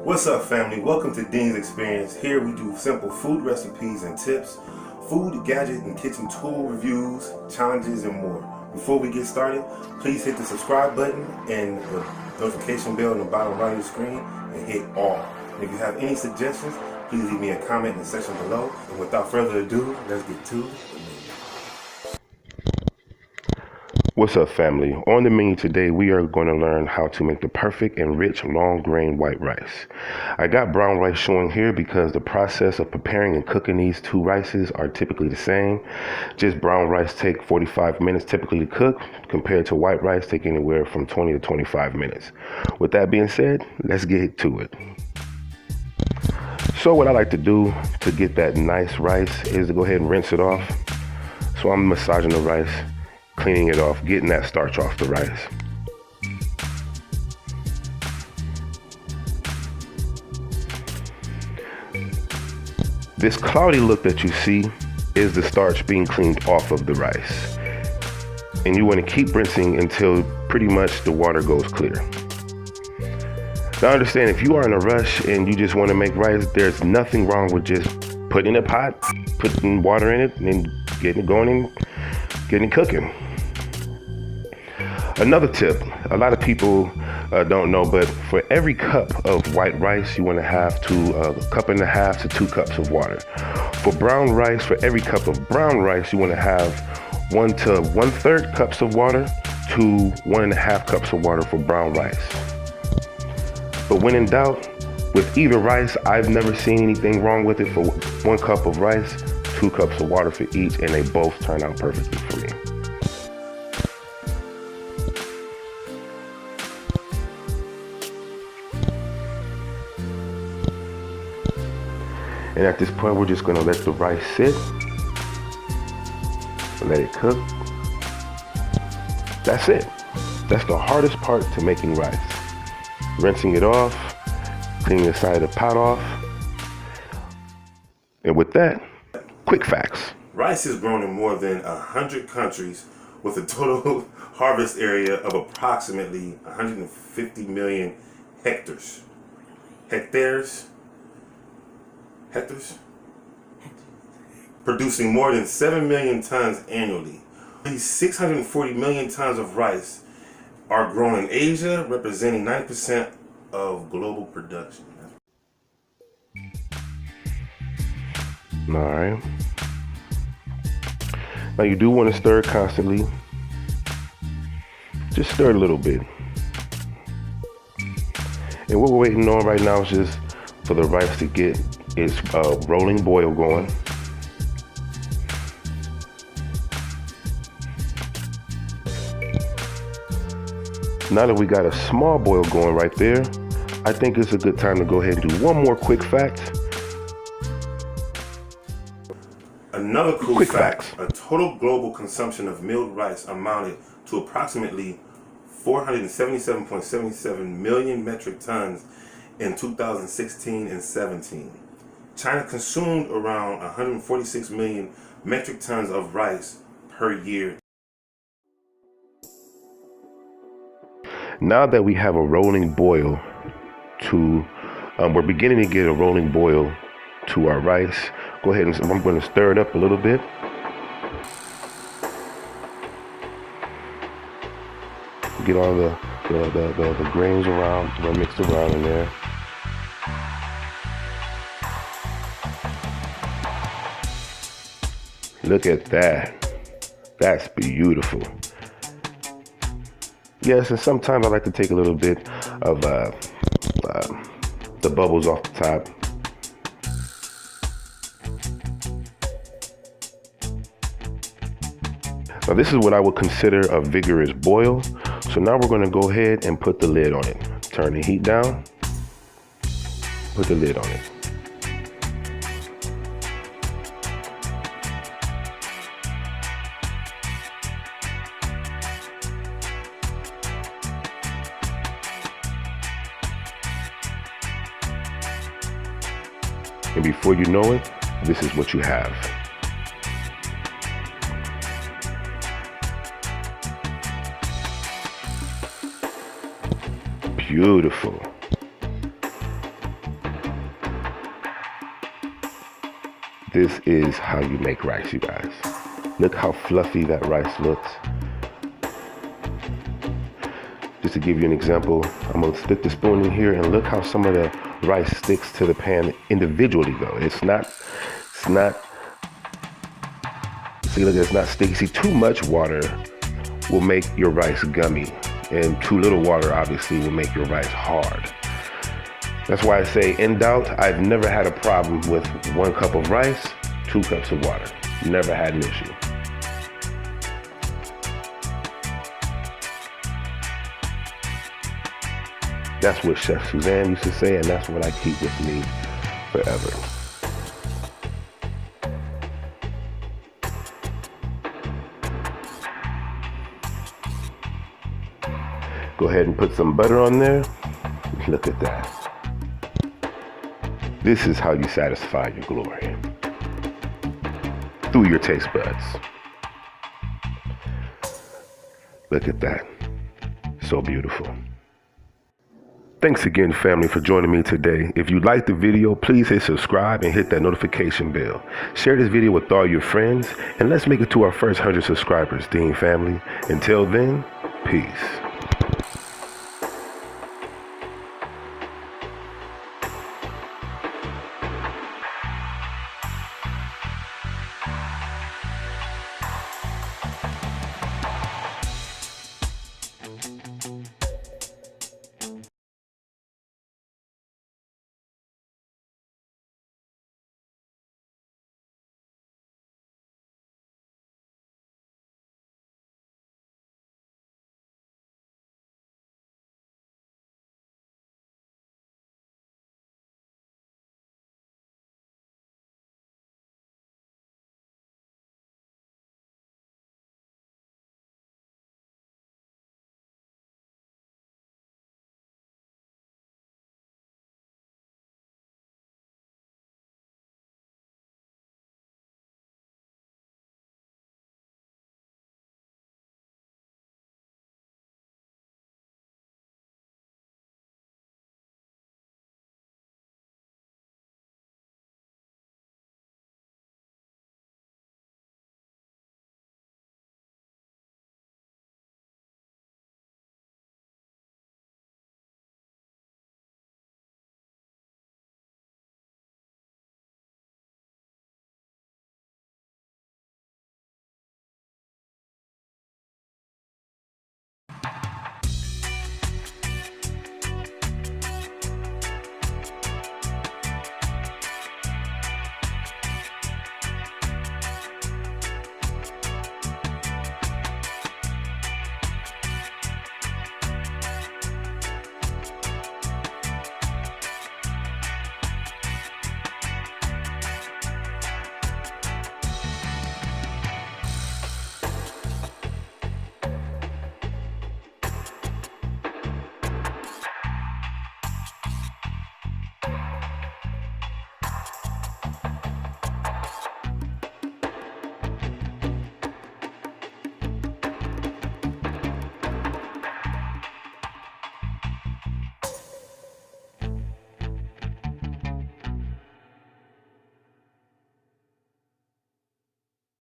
What's up, family? Welcome to Ddins Xperience. Here we do simple food recipes and tips, food, gadget, and kitchen tool reviews, challenges, and more. Before we get started, please hit the subscribe button and the notification bell on the bottom right of the screen and hit all. And if you have any suggestions, please leave me a comment in the section below. And without further ado, let's get to the menu. What's up, family? On the menu today, we are going to learn how to make the perfect and rich long grain white rice. I got brown rice showing here because the process of preparing and cooking these two rices are typically the same. Just brown rice take 45 minutes typically to cook, compared to white rice take anywhere from 20 to 25 minutes. With that being said, let's get to it. So what I like to do to get that nice rice is to go ahead and rinse it off. So I'm massaging the rice, cleaning it off, getting that starch off the rice. This cloudy look that you see is the starch being cleaned off of the rice. And you want to keep rinsing until pretty much the water goes clear. Now understand, if you are in a rush and you just want to make rice, there's nothing wrong with just putting in a pot, putting water in it, and getting it going and getting it cooking. Another tip, a lot of people don't know, but for every cup of white rice, you want to have a cup and a half to 2 cups of water. For brown rice, for every cup of brown rice, you want to have 1 to 1/3 cups of water to 1.5 cups of water for brown rice. But when in doubt, with either rice, I've never seen anything wrong with it. For 1 cup of rice, 2 cups of water for each, and they both turn out perfectly for me. And at this point, we're just going to let the rice sit, let it cook. That's it. That's the hardest part to making rice. Rinsing it off, cleaning the side of the pot off. And with that, quick facts. Rice is grown in more than 100 countries with a total harvest area of approximately 150 million hectares. Producing more than 7 million tons annually. These 640 million tons of rice are grown in Asia, representing 90% of global production. All right. Now you do want to stir it constantly. Just stir it a little bit. And what we're waiting on right now is just for the rice to get its rolling boil going. Now that we got a small boil going right there, I think it's a good time to go ahead and do one more quick fact. Another cool fact, a total global consumption of milled rice amounted to approximately 477.77 million metric tons in 2016 and 17. China consumed around 146 million metric tons of rice per year. Now that we have a rolling boil we're beginning to get a rolling boil to our rice. Go ahead and I'm going to stir it up a little bit. Get all the grains around, mixed around in there. Look at that. That's beautiful. Yes, and sometimes I like to take a little bit of the bubbles off the top. Now this is what I would consider a vigorous boil. So now we're going to go ahead and put the lid on it. Turn the heat down. Put the lid on it. And before you know it, this is what you have. Beautiful. This is how you make rice, you guys. Look how fluffy that rice looks. Just to give you an example, I'm gonna stick the spoon in here and look how some of the rice sticks to the pan individually though. It's not, see, look, it's not sticky. See, too much water will make your rice gummy, and too little water obviously will make your rice hard. That's why I say, in doubt, I've never had a problem with 1 cup of rice, 2 cups of water. Never had an issue. That's what Chef Suzanne used to say, and that's what I keep with me forever. Go ahead and put some butter on there. Look at that. This is how you satisfy your glory. Through your taste buds. Look at that. So beautiful. Thanks again, family, for joining me today. If you liked the video, please hit subscribe and hit that notification bell. Share this video with all your friends, and let's make it to our first 100 subscribers, Ddins family. Until then, peace.